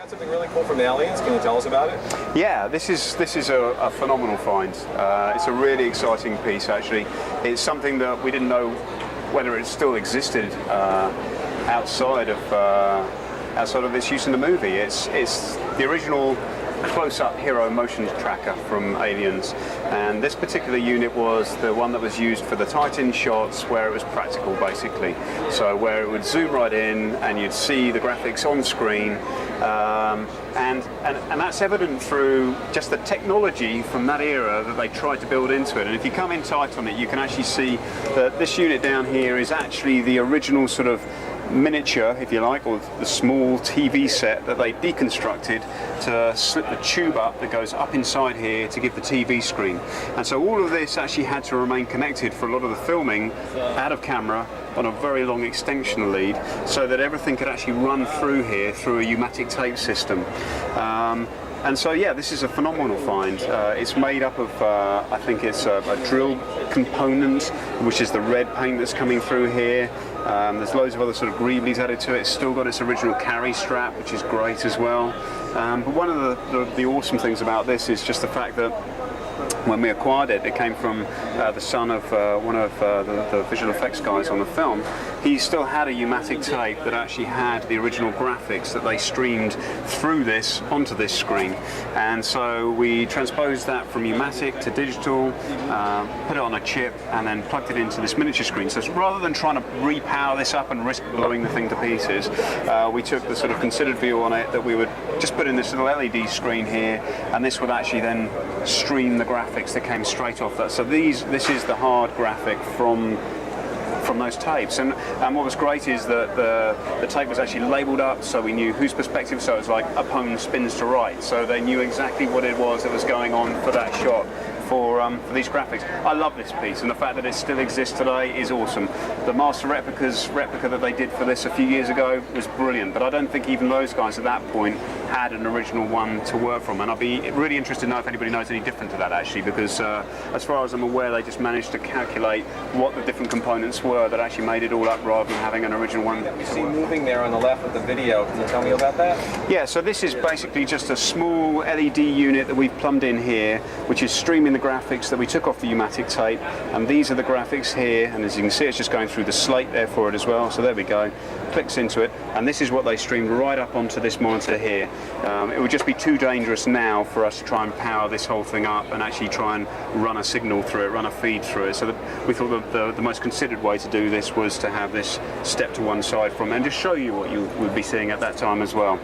Got something really cool from Aliens. Can you tell us about it? Yeah, this is a phenomenal find. It's a really exciting piece, actually. It's something that we didn't know whether it still existed outside of its use in the movie. It's the original close-up hero motion tracker from Aliens, and this particular unit was the one that was used for the tight-in shots where it was practical, basically. So where it would zoom right in and you'd see the graphics on screen, and that's evident through just the technology from that era that they tried to build into it. And if you come in tight on it, you can actually see that this unit down here is actually the original sort of miniature, if you like, or the small TV set that they deconstructed to slip the tube up that goes up inside here to give the TV screen. And so all of this actually had to remain connected for a lot of the filming out of camera on a very long extension lead, so that everything could actually run through here through a pneumatic tape system. And so, yeah, this is a phenomenal find. It's made up of, I think it's a drill component, which is the red paint that's coming through here. There's loads of other sort of greeblies added to it. It's still got its original carry strap, which is great as well. But one of the awesome things about this is just the fact that when we acquired it, it came from the son of one of the visual effects guys on the film. He still had a pneumatic tape that actually had the original graphics that they streamed through this onto this screen. And so we transposed that from pneumatic to digital, put it on a chip, and then plugged it into this miniature screen. So rather than trying to repower this up and risk blowing the thing to pieces, we took the sort of considered view on it that we would just put in this little LED screen here, and this would actually then stream the graphics that came straight off that. So this is the hard graphic from those tapes, and what was great is that the tape was actually labelled up, so we knew whose perspective. So it was like upon spins to right, so they knew exactly what it was that was going on for that shot. For these graphics. I love this piece, and the fact that it still exists today is awesome. The Master replica that they did for this a few years ago was brilliant, but I don't think even those guys at that point had an original one to work from, and I'd be really interested to know if anybody knows any different to that, actually, because as far as I'm aware, they just managed to calculate what the different components were that actually made it all up rather than having an original one. You see moving there on the left of the video. Can you tell me about that? Yeah, so this is basically just a small LED unit that we've plumbed in here, which is streaming the graphics that we took off the pneumatic tape, and these are the graphics here, and as you can see, it's just going through the slate there for it as well. So there we go, clicks into it, and this is what they streamed right up onto this monitor here. It would just be too dangerous now for us to try and power this whole thing up and actually try and run a signal through it, run a feed through it. So that we thought the most considered way to do this was to have this step to one side from it and just show you what you would be seeing at that time as well.